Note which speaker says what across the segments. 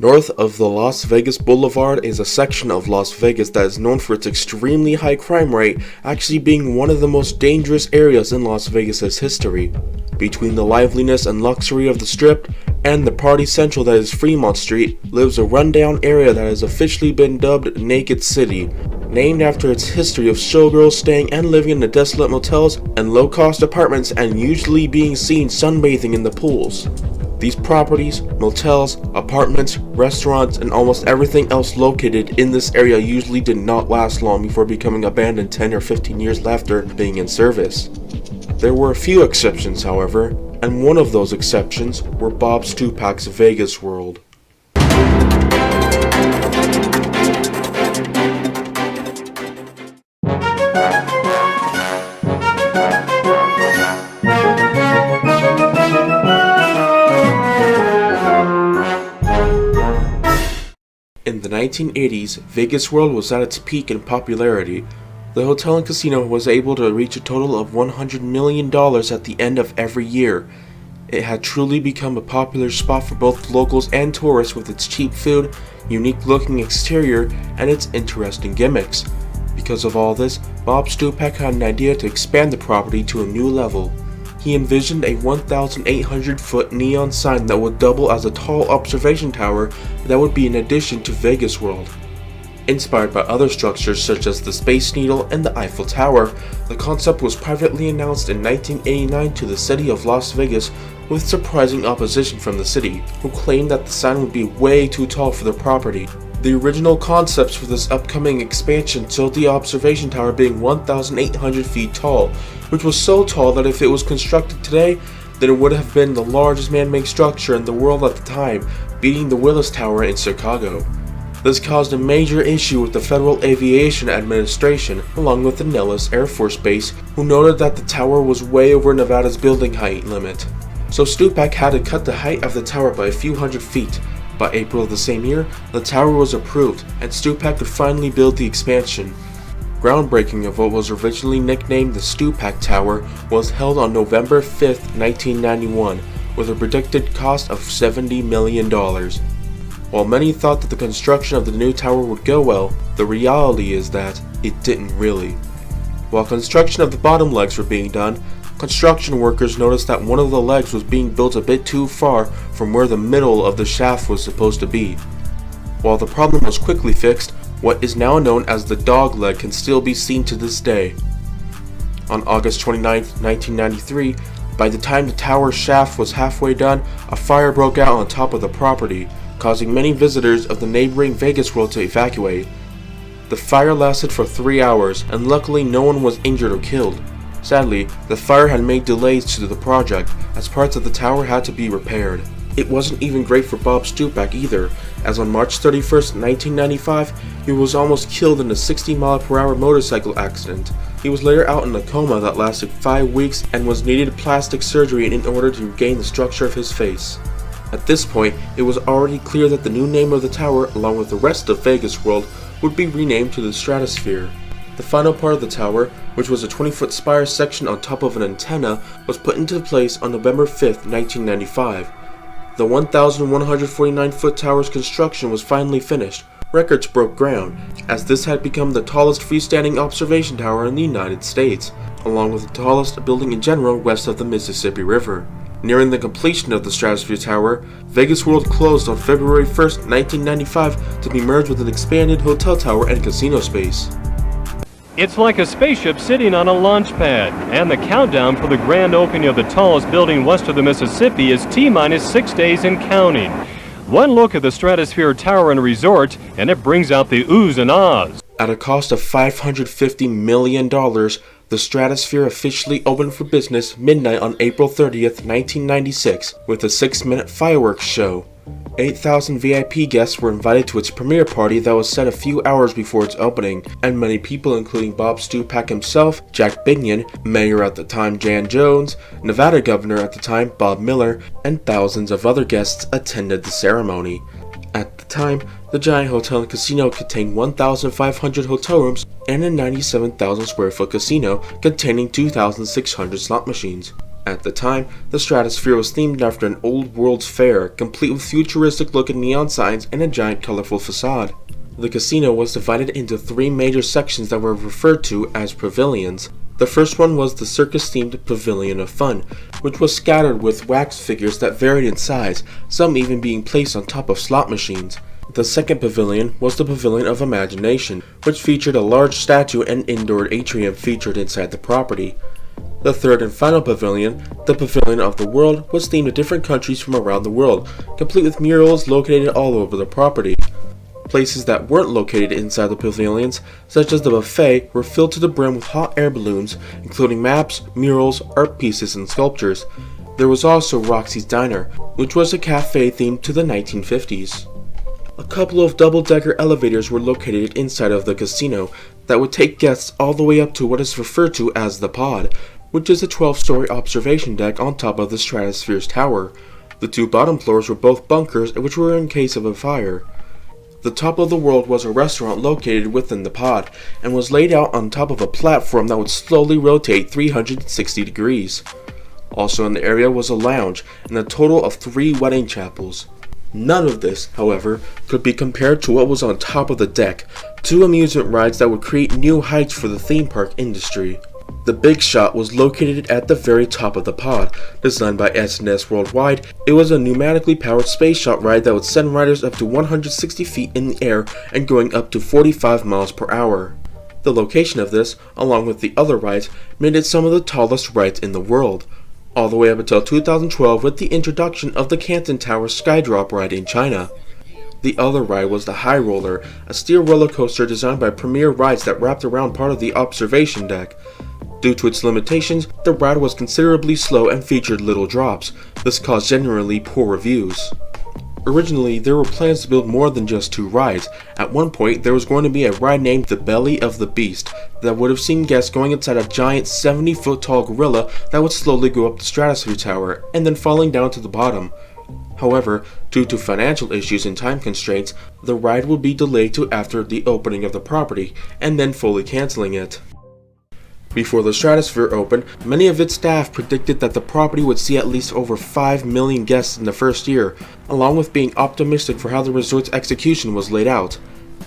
Speaker 1: North of the Las Vegas Boulevard is a section of Las Vegas that is known for its extremely high crime rate, actually being one of the most dangerous areas in Las Vegas' history. Between the liveliness and luxury of the Strip and the party central that is Fremont Street lives a rundown area that has officially been dubbed Naked City, named after its history of showgirls staying and living in the desolate motels and low-cost apartments and usually being seen sunbathing in the pools. These properties, motels, apartments, restaurants, and almost everything else located in this area usually did not last long before becoming abandoned 10 or 15 years after being in service. There were a few exceptions, however, and one of those exceptions were Bob Stupak's Vegas World. In the 1980s, Vegas World was at its peak in popularity. The hotel and casino was able to reach a total of $100 million at the end of every year. It had truly become a popular spot for both locals and tourists with its cheap food, unique looking exterior, and its interesting gimmicks. Because of all this, Bob Stupak had an idea to expand the property to a new level. He envisioned a 1,800-foot neon sign that would double as a tall observation tower that would be an addition to Vegas World. Inspired by other structures such as the Space Needle and the Eiffel Tower, the concept was privately announced in 1989 to the city of Las Vegas with surprising opposition from the city, who claimed that the sign would be way too tall for the property. The original concepts for this upcoming expansion showed the observation tower being 1,800 feet tall, which was so tall that if it was constructed today, then it would have been the largest man-made structure in the world at the time, beating the Willis Tower in Chicago. This caused a major issue with the Federal Aviation Administration, along with the Nellis Air Force Base, who noted that the tower was way over Nevada's building height limit. So Stupak had to cut the height of the tower by a few hundred feet. By April of the same year, the tower was approved, and Stupak could finally build the expansion. Groundbreaking of what was originally nicknamed the Stupak Tower was held on November 5, 1991, with a predicted cost of $70 million. While many thought that the construction of the new tower would go well, the reality is that it didn't really. While construction of the bottom legs were being done, construction workers noticed that one of the legs was being built a bit too far from where the middle of the shaft was supposed to be. While the problem was quickly fixed, what is now known as the dog leg can still be seen to this day. On August 29, 1993, by the time the tower shaft was halfway done, a fire broke out on top of the property, causing many visitors of the neighboring Vegas World to evacuate. The fire lasted for 3 hours, and luckily no one was injured or killed. Sadly, the fire had made delays to the project, as parts of the tower had to be repaired. It wasn't even great for Bob Stupak either, as on March 31, 1995, he was almost killed in a 60-mile-per-hour motorcycle accident. He was later out in a coma that lasted 5 weeks and was needed plastic surgery in order to regain the structure of his face. At this point, it was already clear that the new name of the tower, along with the rest of Vegas World, would be renamed to the Stratosphere. The final part of the tower, which was a 20-foot spire section on top of an antenna, was put into place on November 5, 1995. The 1,149-foot tower's construction was finally finished. Records broke ground, as this had become the tallest freestanding observation tower in the United States, along with the tallest building in general west of the Mississippi River. Nearing the completion of the Stratosphere Tower, Vegas World closed on February 1, 1995 to be merged with an expanded hotel tower and casino space.
Speaker 2: It's like a spaceship sitting on a launch pad, and the countdown for the grand opening of the tallest building west of the Mississippi is T-minus 6 days and counting. One look at the Stratosphere Tower and Resort, and it brings out the oohs and ahs.
Speaker 1: At a cost of $550 million, the Stratosphere officially opened for business midnight on April 30th, 1996, with a 6-minute fireworks show. 8,000 VIP guests were invited to its premiere party that was set a few hours before its opening, and many people including Bob Stupak himself, Jack Binion, Mayor at the time Jan Jones, Nevada Governor at the time Bob Miller, and thousands of other guests attended the ceremony. At the time, the giant hotel and casino contained 1,500 hotel rooms and a 97,000 square foot casino containing 2,600 slot machines. At the time, the Stratosphere was themed after an old World's Fair, complete with futuristic-looking neon signs and a giant colorful facade. The casino was divided into 3 major sections that were referred to as pavilions. The first one was the circus-themed Pavilion of Fun, which was scattered with wax figures that varied in size, some even being placed on top of slot machines. The second pavilion was the Pavilion of Imagination, which featured a large statue and indoor atrium featured inside the property. The third and final pavilion, the Pavilion of the World, was themed to different countries from around the world, complete with murals located all over the property. Places that weren't located inside the pavilions, such as the buffet, were filled to the brim with hot air balloons, including maps, murals, art pieces, and sculptures. There was also Roxy's Diner, which was a cafe themed to the 1950s. A couple of double-decker elevators were located inside of the casino that would take guests all the way up to what is referred to as the pod, which is a 12-story observation deck on top of the Stratosphere's tower. The 2 bottom floors were both bunkers which were in case of a fire. The top of the world was a restaurant located within the pod, and was laid out on top of a platform that would slowly rotate 360 degrees. Also in the area was a lounge, and a total of 3 wedding chapels. None of this, however, could be compared to what was on top of the deck, 2 amusement rides that would create new heights for the theme park industry. The Big Shot was located at the very top of the pod. Designed by S&S Worldwide, it was a pneumatically powered space shot ride that would send riders up to 160 feet in the air and going up to 45 miles per hour. The location of this, along with the other rides, made it some of the tallest rides in the world, all the way up until 2012 with the introduction of the Canton Tower Skydrop ride in China. The other ride was the High Roller, a steel roller coaster designed by Premier Rides that wrapped around part of the observation deck. Due to its limitations, the ride was considerably slow and featured little drops. This caused generally poor reviews. Originally, there were plans to build more than just 2 rides. At one point, there was going to be a ride named the Belly of the Beast that would have seen guests going inside a giant 70-foot tall gorilla that would slowly go up the Stratosphere Tower and then falling down to the bottom. However, due to financial issues and time constraints, the ride would be delayed to after the opening of the property, and then fully canceling it. Before the Stratosphere opened, many of its staff predicted that the property would see at least over 5 million guests in the first year, along with being optimistic for how the resort's execution was laid out.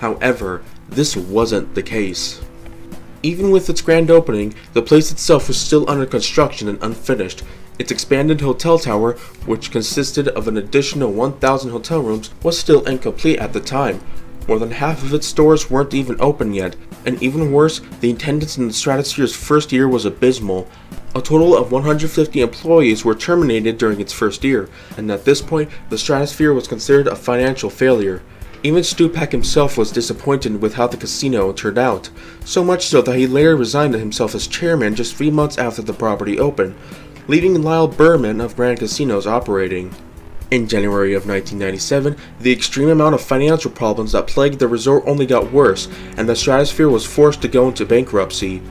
Speaker 1: However, this wasn't the case. Even with its grand opening, the place itself was still under construction and unfinished. Its expanded hotel tower, which consisted of an additional 1,000 hotel rooms, was still incomplete at the time. More than half of its stores weren't even open yet, and even worse, the attendance in the Stratosphere's first year was abysmal. A total of 150 employees were terminated during its first year, and at this point, the Stratosphere was considered a financial failure. Even Stupak himself was disappointed with how the casino turned out, so much so that he later resigned himself as chairman just 3 months after the property opened, leaving Lyle Berman of Grand Casinos operating. In January of 1997, the extreme amount of financial problems that plagued the resort only got worse, and the Stratosphere was forced to go into bankruptcy.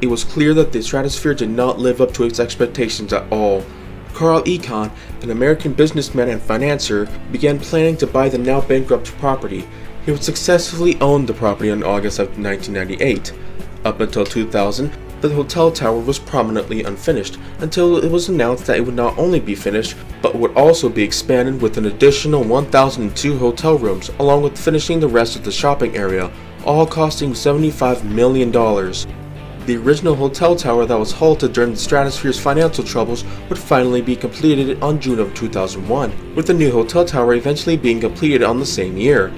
Speaker 1: It was clear that the Stratosphere did not live up to its expectations at all. Carl Icahn, an American businessman and financier, began planning to buy the now bankrupt property. He would successfully own the property in August of 1998. Up until 2000, the hotel tower was prominently unfinished, until it was announced that it would not only be finished, but would also be expanded with an additional 1,002 hotel rooms, along with finishing the rest of the shopping area, all costing $75 million. The original hotel tower that was halted during the Stratosphere's financial troubles would finally be completed on June of 2001, with the new hotel tower eventually being completed on the same year.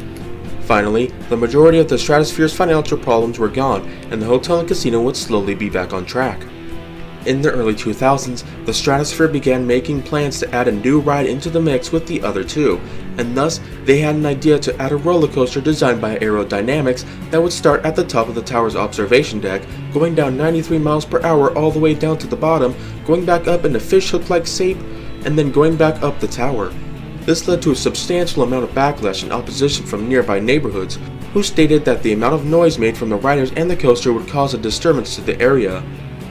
Speaker 1: Finally, the majority of the Stratosphere's financial problems were gone, and the hotel and casino would slowly be back on track. In the early 2000s, the Stratosphere began making plans to add a new ride into the mix with the other 2, and thus they had an idea to add a roller coaster designed by Aerodynamics that would start at the top of the tower's observation deck, going down 93 miles per hour all the way down to the bottom, going back up in a fishhook-like shape, and then going back up the tower. This led to a substantial amount of backlash and opposition from nearby neighborhoods, who stated that the amount of noise made from the riders and the coaster would cause a disturbance to the area.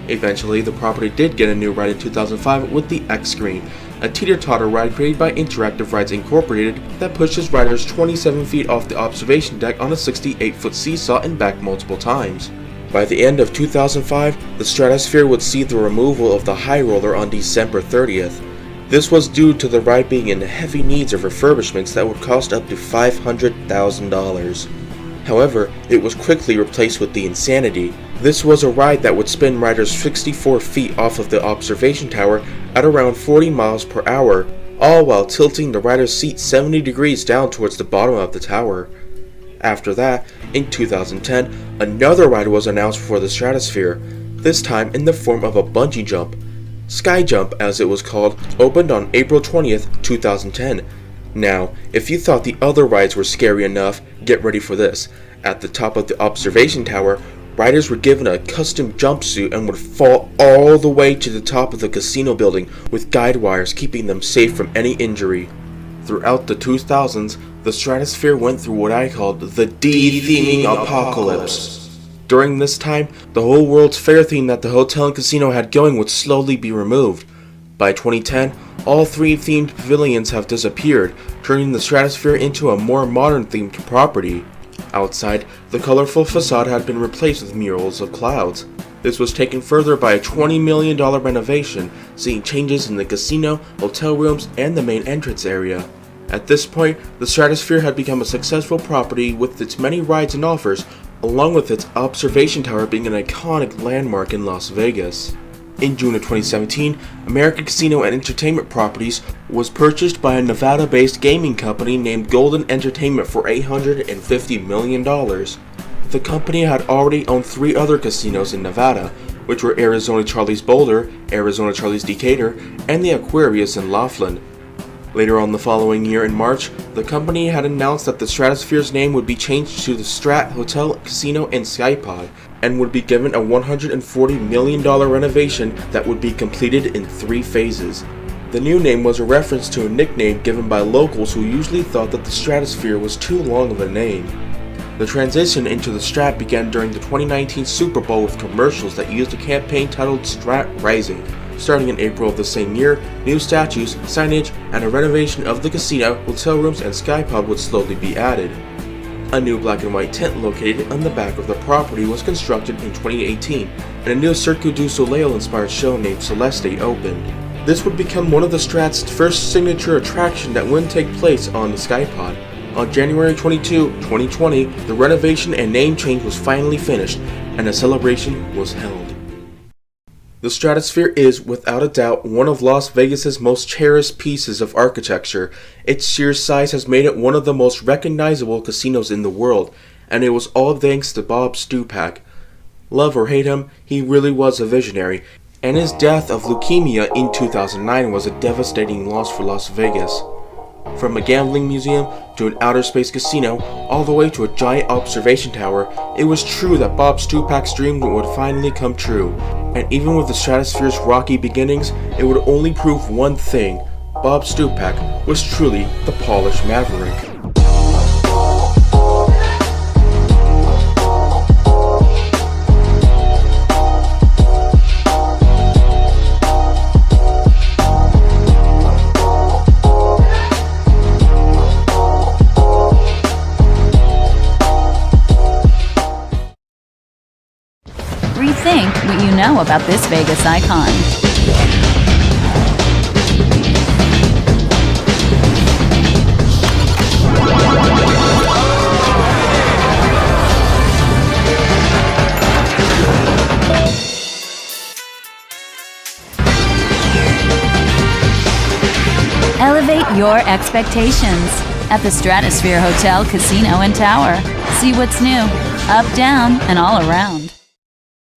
Speaker 1: Eventually, the property did get a new ride in 2005 with the X-Screen, a teeter-totter ride created by Interactive Rides Incorporated that pushes riders 27 feet off the observation deck on a 68-foot seesaw and back multiple times. By the end of 2005, the Stratosphere would see the removal of the high roller on December 30th. This was due to the ride being in heavy needs of refurbishments that would cost up to $500,000. However, it was quickly replaced with the Insanity. This was a ride that would spin riders 64 feet off of the observation tower at around 40 miles per hour, all while tilting the rider's seat 70 degrees down towards the bottom of the tower. After that, in 2010, another ride was announced for the Stratosphere, this time in the form of a bungee jump. Sky Jump, as it was called, opened on April 20th, 2010. Now, if you thought the other rides were scary enough, get ready for this. At the top of the observation tower, riders were given a custom jumpsuit and would fall all the way to the top of the casino building with guide wires keeping them safe from any injury. Throughout the 2000s, the Stratosphere went through what I called the de-theming apocalypse. During this time, the whole World's Fair theme that the hotel and casino had going would slowly be removed. By 2010, all three themed pavilions have disappeared, turning the Stratosphere into a more modern themed property. Outside, the colorful facade had been replaced with murals of clouds. This was taken further by a $20 million renovation, seeing changes in the casino, hotel rooms, and the main entrance area. At this point, the Stratosphere had become a successful property with its many rides and offers, along with its observation tower being an iconic landmark in Las Vegas. In June of 2017, American Casino and Entertainment Properties was purchased by a Nevada-based gaming company named Golden Entertainment for $850 million. The company had already owned 3 other casinos in Nevada, which were Arizona Charlie's Boulder, Arizona Charlie's Decatur, and the Aquarius in Laughlin. Later on the following year in March, the company had announced that the Stratosphere's name would be changed to the Strat Hotel, Casino, and Skypod, and would be given a $140 million renovation that would be completed in 3 phases. The new name was a reference to a nickname given by locals who usually thought that the Stratosphere was too long of a name. The transition into the Strat began during the 2019 Super Bowl with commercials that used a campaign titled Strat Rising. Starting in April of the same year, new statues, signage, and a renovation of the casino, hotel rooms, and Skypod would slowly be added. A new black and white tent located on the back of the property was constructed in 2018, and a new Cirque du Soleil-inspired show named Celeste opened. This would become one of the Strat's first signature attraction that wouldn't take place on the Skypod. On January 22, 2020, the renovation and name change was finally finished, and a celebration was held. The Stratosphere is, without a doubt, one of Las Vegas's most cherished pieces of architecture. Its sheer size has made it one of the most recognizable casinos in the world, and it was all thanks to Bob Stupak. Love or hate him, he really was a visionary, and his death of leukemia in 2009 was a devastating loss for Las Vegas. From a gambling museum to an outer space casino, all the way to a giant observation tower, it was true that Bob Stupak's dream would finally come true. And even with the Stratosphere's rocky beginnings, it would only prove one thing: Bob Stupak was truly the polished maverick.
Speaker 3: Rethink what you know about this Vegas icon. Elevate your expectations at the Stratosphere Hotel, Casino, and Tower. See what's new, up, down, and all around.